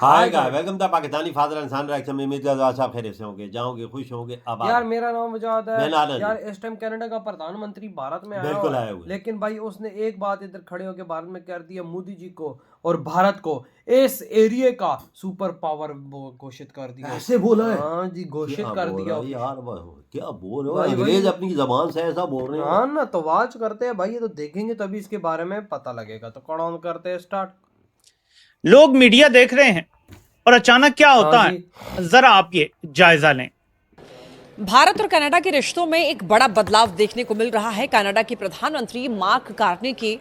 Hi guy welcome the Pakistani father and son reaction में उम्मीद करता हूं आप खैरियत से होंगे, जाओगे, खुश होंगे। अब यार मेरा नाम मुजाद है। मैं नाना यार जी। इस टाइम कनाडा का प्रधानमंत्री भारत में आया बिल्कुल हुआ आया है, हुआ है। लेकिन भाई उसने एक बात इधर खड़े होकर भारत में कर दिया, मोदी जी को और भारत को इस एरिया का सुपर पावर घोषित कर दिया। ऐसे बोला है? हाँ जी, घोषित क्या कर बोल दिया। रहा है यार, क्या बोल रहे हो? भाई अंग्रेज भाई अपनी जबान से ऐसा बोल रहे हो? हाँ ना, तो वाच करते हैं भाई, ये तो देखेंगे तभी इसके बारे में पता लगेगा। तो कौन करते हैं स्टार्ट। लोग मीडिया देख रहे हैं और अचानक क्या होता हाँ है, जरा आप ये जायजा लें। भारत और कनाडा के रिश्तों में एक बड़ा बदलाव देखने को मिल रहा है। कनाडा के प्रधानमंत्री मार्क कार्नी की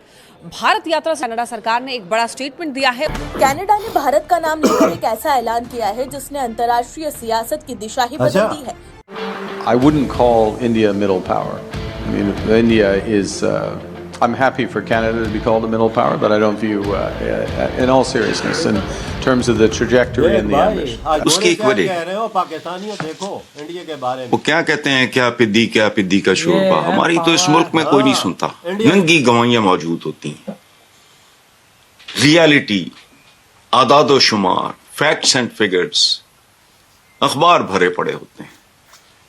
भारत यात्रा से कनाडा सरकार ने एक बड़ा स्टेटमेंट दिया है। कनाडा ने भारत का नाम लेकर एक ऐसा ऐलान किया है जिसने अंतर्राष्ट्रीय सियासत की दिशा ही बदल दी है। I wouldn't call India a middle power. I mean, India is. I'm happy for Canada to be called a middle power, but I don't view, in all seriousness, in terms of the trajectory and the ambition. उसकी एक वजह कह रहे हो पाकिस्तानियों, देखो India के बारे में वो क्या कहते हैं, क्या पिद्दी का शोरबा। है हमारी तो इस मुल्क में कोई नहीं सुनता। इंडिया- नंगी गवाहियां मौजूद होती हैं, रियलिटी, आदादो शुमार, फैक्ट्स एंड फिगर्स, अखबार भरे पड़े होते हैं।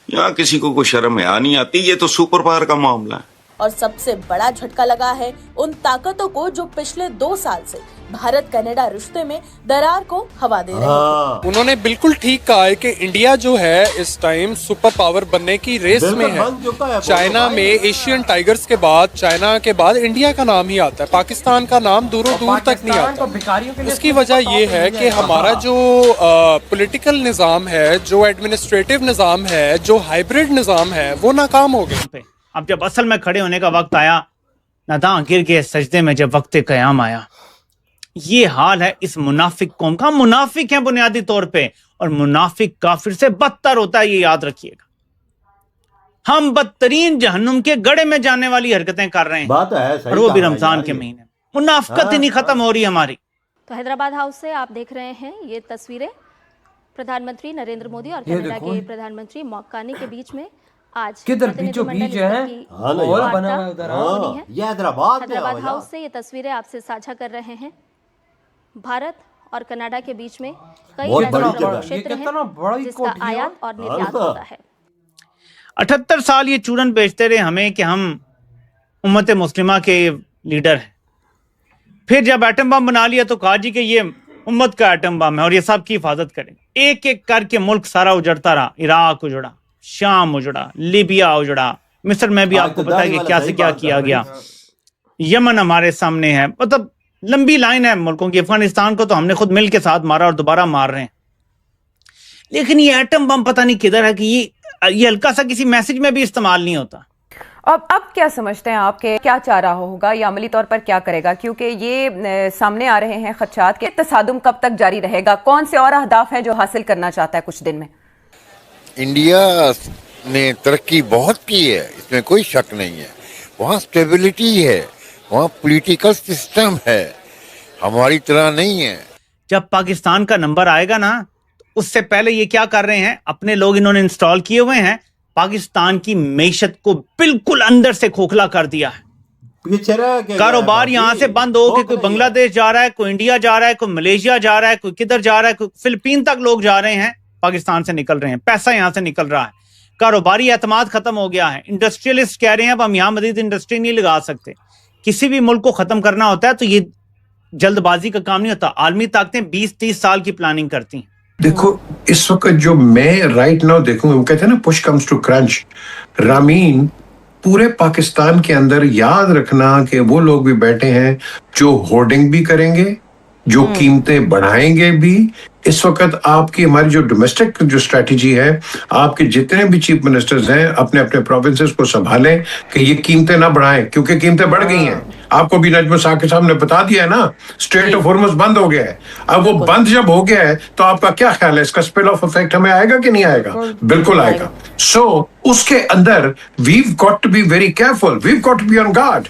यहाँ किसी को कोई शर्म है नहीं आती। ये तो सुपर पावर का मामला है। और सबसे बड़ा झटका लगा है उन ताकतों को जो पिछले 2 साल से भारत कनाडा रिश्ते में दरार को हवा दे रहे हैं। हाँ, उन्होंने बिल्कुल ठीक कहा है कि इंडिया जो है इस टाइम सुपर पावर बनने की रेस में बिल्कुल है। बन चुका है। चाइना में एशियन टाइगर्स के बाद, चाइना के बाद इंडिया का नाम ही आता है। पाकिस्तान का नाम दूरों दूर तक नहीं पाकिस्तान तो आता। भिखारियों के लिए उसकी वजह ये है कि हमारा जो पॉलिटिकल निज़ाम है, जो एडमिनिस्ट्रेटिव निज़ाम है, जो हाइब्रिड निज़ाम है, वो नाकाम हो गया। अब जब असल में खड़े होने का वक्त आया, नदां गिर के सजदे में जब वक्त कयाम आया, ये हाल है इस मुनाफिक कौम का। मुनाफिक है बुनियादी तौर पे, और मुनाफिक काफिर से बदतर होता है, ये याद रखिएगा। हम बदतरीन जहन्नुम के गड़े में जाने वाली हरकतें कर रहे हैं, बात है सही और वो भी कहा रमजान यार के ये। महीने। मुनाफिकत ही नहीं खत्म हो रही हमारी। तो हैदराबाद हाउस से आप देख रहे हैं ये तस्वीरें प्रधानमंत्री नरेंद्र मोदी और ये कनाडा देखो। के प्रधानमंत्री मॉक्कानी के बीच में आज किधर बीचों बीच है? हाँ ना और यार। बना हुआ है उधर। हाँ, ये हैदराबाद में हैदराबाद आओ हाउस यार। से ये तस्वीरें आपसे साझा कर रहे हैं। भारत और कनाडा के बीच में कई बहुत ऐसे बड़ी प्रमुख जगह। क्षेत्र ये कितना बड़ा हैं ही जिसका कोठी है। आयात और निर्यात हाँ। होता है। 78 साल ये चूरन बेचते रहे हमें कि हम उम्मत मुस्लिमा के लीडर हैं। फिर जब एटम बम बना लिया तो कहा जी कि ये उम्मत का एटम बम है और ये सब की हिफाजत करेंगे। एक एक करके मुल्क सारा उजड़ता रहा। इराक उजड़ा, शाम उजड़ा, लीबिया उजड़ा, मिस्र में भी आपको पता है कि क्या से क्या किया गया। यमन हमारे सामने है। मतलब लंबी लाइन है मुल्कों की। अफगानिस्तान को तो हमने खुद मिल के साथ मारा और दोबारा मार रहे हैं। लेकिन ये एटम बम पता नहीं किधर है कि ये हल्का सा किसी मैसेज में भी इस्तेमाल नहीं होता। अब क्या समझते हैं आप के क्या चाह रहा होगा या अमली तौर पर क्या करेगा? क्योंकि ये सामने आ रहे हैं खदशात के तसादुम कब तक जारी रहेगा? कौन से और अहदाफ हैं जो हासिल करना चाहता है कुछ दिन में? इंडिया ने तरक्की बहुत की है, इसमें कोई शक नहीं है। वहाँ स्टेबिलिटी है, वहाँ पॉलिटिकल सिस्टम है, हमारी तरह नहीं है। जब पाकिस्तान का नंबर आएगा ना, तो उससे पहले ये क्या कर रहे हैं, अपने लोग इन्होंने इंस्टॉल किए हुए हैं, पाकिस्तान की मैशत को बिल्कुल अंदर से खोखला कर दिया है। पीछे रह के कारोबार गया यहाँ है से भाई। बंद हो के ठोक कोई रही है। बांग्लादेश जा रहा है, कोई इंडिया जा रहा है, कोई मलेशिया जा रहा है, कोई किधर जा रहा है, कोई फिलीपीन तक लोग जा रहे हैं। पाकिस्तान से निकल रहे हैं, पैसा यहाँ से निकल रहा है, कारोबारी एतमाद खत्म हो गया है। इंडस्ट्रियलिस्ट कह रहे हैं अब हम यहाँ मजीद इंडस्ट्री नहीं लगा सकते। किसी भी मुल्क को खत्म करना होता है तो ये जल्दबाजी का काम नहीं होता। आलमी ताकतें 20-30 साल की प्लानिंग करती हैं। देखो इस वक्त जो मैं राइट नाउ देखूंगा, वो कहते हैं ना push comes to crunch. Rameen, पूरे पाकिस्तान के अंदर याद रखना कि वो लोग भी बैठे हैं जो होर्डिंग भी करेंगे, जो कीमतें बढ़ाएंगे भी। इस वक्त आपकी हमारी जो डोमेस्टिक जो स्ट्रेटजी है, आपके जितने भी चीफ मिनिस्टर्स हैं अपने अपने प्रोविंसेस को संभालें कि ये कीमतें ना बढ़ाएं, क्योंकि कीमतें बढ़ गई हैं। आपको भी नजम साकिब साहब ने बता दिया है ना, स्ट्रेट ऑफ हॉर्मुज़ बंद हो गया है। अब वो बंद जब हो गया है तो आपका क्या ख्याल है, इसका स्पिल ऑफ इफेक्ट हमें आएगा कि नहीं आएगा? बिल्कुल आएगा। सो उसके अंदर we've got to be very careful, we've got to be on guard.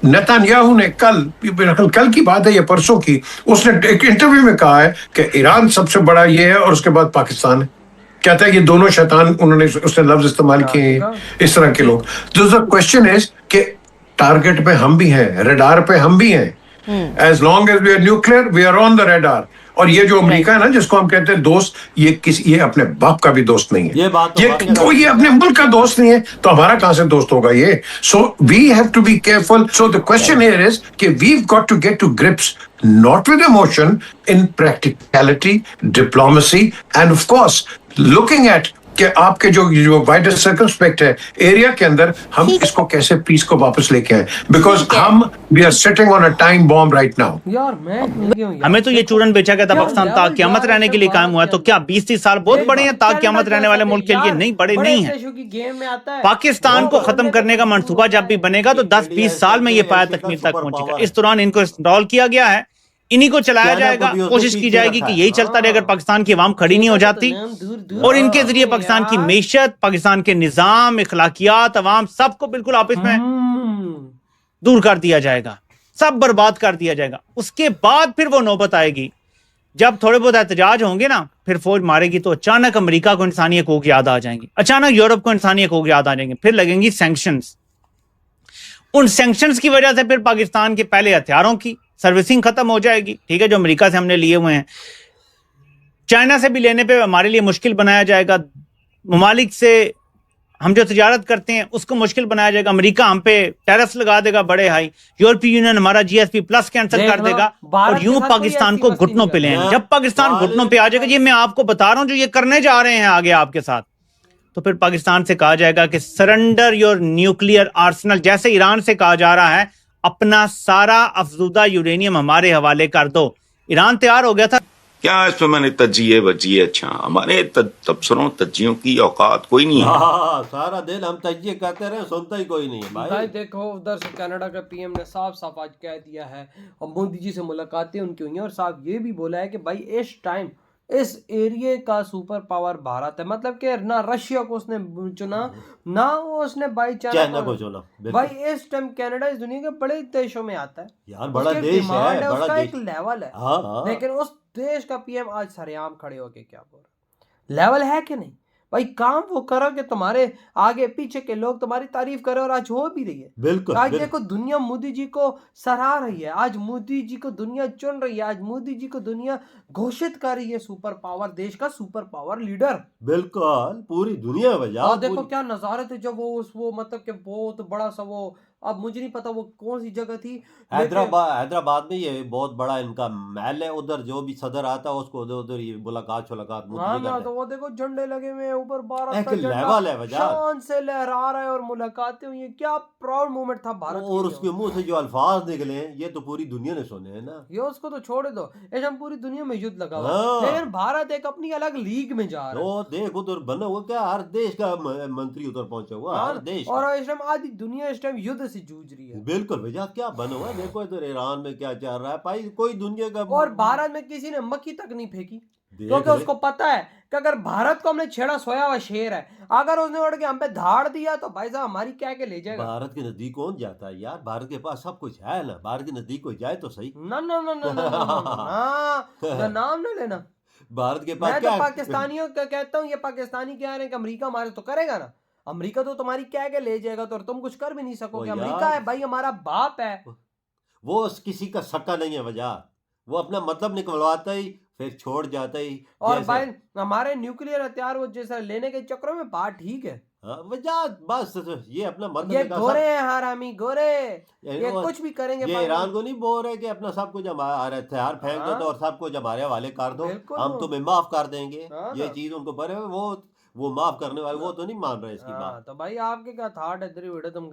Netanyahu ने कल की बात है या परसों की, उसने एक इंटरव्यू में कहा है कि ईरान सबसे बड़ा ये है और उसके बाद पाकिस्तान है। कहता है ये दोनों शैतान, उन्होंने उसने लफ्ज इस्तेमाल किए हैं इस तरह के लोग। तो क्वेश्चन इज कि टारगेट पे हम भी हैं, रडार पे हम भी हैं। As long as we are nuclear, we are on the radar. और ये जो अमेरिका है ना, जिसको हम कहते हैं दोस्त, ये अपने बाप का भी दोस्त नहीं है। ये बात तो ये अपने मुल्क का दोस्त नहीं है, तो हमारा कहां से दोस्त होगा ये? So we have to be careful. So the question here is कि we've got to get to grips not with emotion, in practicality, diplomacy, and of course looking at कि आपके जो वाइडर सर्कमस्पेक्ट है एरिया के अंदर हम इसको कैसे पीस को वापस लेके आए, बिकॉज हम we are sitting on a time bomb right now. यार मैं हमें तो ये चूरन बेचा गया था पाकिस्तान ता क़यामत रहने के लिए कायम हुआ है, तो क्या 20-30 साल बहुत बड़े हैं ता क़यामत रहने वाले मुल्क के लिए? नहीं, बड़े नहीं हैं। पाकिस्तान को खत्म करने का मंसूबा जब भी बनेगा तो 10-20 साल में ये पाया तकमील तक पहुंचेगा। इस दौरान इनको इंस्टॉल किया गया है, इन्हीं को चलाया जाएगा। कोशिश की जाएगी कि यही चलता रहे अगर पाकिस्तान की आवाम खड़ी नहीं हो जाती, और इनके जरिए पाकिस्तान की मैशत, पाकिस्तान के निजाम, इखलाकियात, अवाम सबको बिल्कुल आपस में दूर कर दिया जाएगा, सब बर्बाद कर दिया जाएगा। उसके बाद फिर वो नौबत आएगी जब थोड़े बहुत एहतजाज होंगे ना, फिर फौज मारेगी तो अचानक अमेरिका को इंसानी हकूक याद आ जाएंगे, अचानक यूरोप को इंसानी हकूक याद आ जाएंगे, फिर लगेंगी सैंक्शंस। उन सैंक्शंस की वजह से फिर पाकिस्तान के पहले हथियारों की सर्विसिंग खत्म हो जाएगी, ठीक है, जो अमेरिका से हमने लिए हुए हैं। चाइना से भी लेने पे हमारे लिए मुश्किल बनाया जाएगा, ममालिक से हम जो तिजारत करते हैं उसको मुश्किल बनाया जाएगा। अमेरिका हम पे टैरिफ्स लगा देगा बड़े हाई, यूरोपीय यूनियन हमारा GSP प्लस कैंसिल कर देगा, और यूं पाकिस्तान को घुटनों पे ले आएंगे। जब पाकिस्तान घुटनों पे आ जाएगा, ये मैं आपको बता रहा हूं जो ये करने जा रहे हैं आगे आपके साथ, तो फिर पाकिस्तान से कहा जाएगा कि सरेंडर योर न्यूक्लियर आर्सेनल, जैसे ईरान से कहा जा रहा है अपना सारा अफजूदा यूरेनियम हमारे हवाले कर दो। ईरान तैयार हो गया था। क्या इसमें मैंने तज्जिए वजिए, अच्छा हमारे तबसरों तज्जियों की औकात कोई नहीं है। सारा दिन हम तज्जिए करते रहे, सुनता ही कोई नहीं है भाई। देखो उधर से कनाडा का PM ने साफ साफ आज कह दिया है, और मोदी जी से मुलाकातें उनकी हुई हैं, और साफ ये भी बोला है कि भाई इस टाइम इस एरिया का सुपर पावर भारत है। मतलब कि ना रशिया को उसने चुना, ना वो उसने भाई चाइना को चुना। भाई इस टाइम कनाडा इस दुनिया के बड़े देशों में आता है यार, बड़ा देश है, उसका एक लेवल है। लेकिन उस देश का PM आज सरेआम खड़े होके क्या बोल रहा, लेवल है कि नहीं? भाई काम वो करो कि तुम्हारे आगे पीछे के लोग तुम्हारी तारीफ करें, और आज हो भी रही है। बिल्कुल, आज देखो दुनिया मोदी जी को सराह रही है, आज मोदी जी को दुनिया चुन रही है, आज मोदी जी को दुनिया घोषित कर रही है सुपर पावर, देश का सुपर पावर लीडर। बिल्कुल, पूरी दुनिया वजह। देखो क्या नजारे थे जब वो मतलब कि बहुत बड़ा सा वो, अब मुझे नहीं पता वो कौन सी जगह थी, हैदराबाद में ये बहुत बड़ा इनका महल है, उधर जो भी सदर आता है उसको उधर ये मुलाकात ना, तो वो देखो झंडे लगे हुए ऊपर, भारत का लेवल है वजह, शान से लहरा रहा है, और मुलाकातें हुई, क्या प्राउड मोमेंट था भारत। और उसके मुंह से जो अल्फाज निकले ये तो पूरी दुनिया ने सुने हैं ना। ये उसको तो छोड़ दो, ऐसे हम पूरी दुनिया में युद्ध लगा हुआ, लेकिन भारत एक अपनी अलग लीग में जा रहा है। देख उधर बना हुआ, क्या हर देश का मंत्री उधर पहुंचा हुआ, हर देश, और इस टाइम आधी दुनिया इस टाइम युद्ध से जूझ रही है। बिल्कुल भैया, क्या बना हुआ देखो इधर ईरान में क्या चल रहा है भाई, कोई दुनिया का। और भारत में किसी ने मक्खी तक नहीं फेंकी, क्योंकि उसको पता है कि अगर भारत को हमने छेड़ा, सोया हुआ शेर है, अगर उसने उड़ के हम पे धाड़ दिया तो भाई साहब हमारी क्या के ले जाएगा। भारत के नजदीक कौन जाता है यार, भारत के पास सब कुछ है ना, भारत के नजदीक कोई जाए तो सही। ना ना ना ना ना नाम ना लेना भारत के पास। मैं तो पाकिस्तानियों का कहता हूँ, ये पाकिस्तानी कह रहे हैं कि अमेरिका हमारे तो करेगा ना, अमेरिका तो तुम्हारी क्या के ले जाएगा, तो तुम कुछ कर भी नहीं सकोगे। अमेरिका है भाई, हमारा बाप है, वो किसी का सक्का नहीं है वजह, वो अपना मतलब निकलवाता ही फिर छोड़ जाता ही। और भाई हमारे न्यूक्लियर हथियार वो जैसा लेने के चक्रों में बात ठीक है, वजह बस ये अपना मतलब, ये गोरे हैं हरामी गोरे, ये कुछ भी करेंगे। ये ईरान को नहीं बोल रहे कि अपना सब कुछ हमारे हथियार फेंक दो और सब कुछ हमारे हवाले कर दो, हम तुम्हें माफ कर देंगे। ये चीज उनको पर वो माफ करने वाले वो तो नहीं मान रहे इसकी बात। तो भाई आपके क्या थॉट है, तुम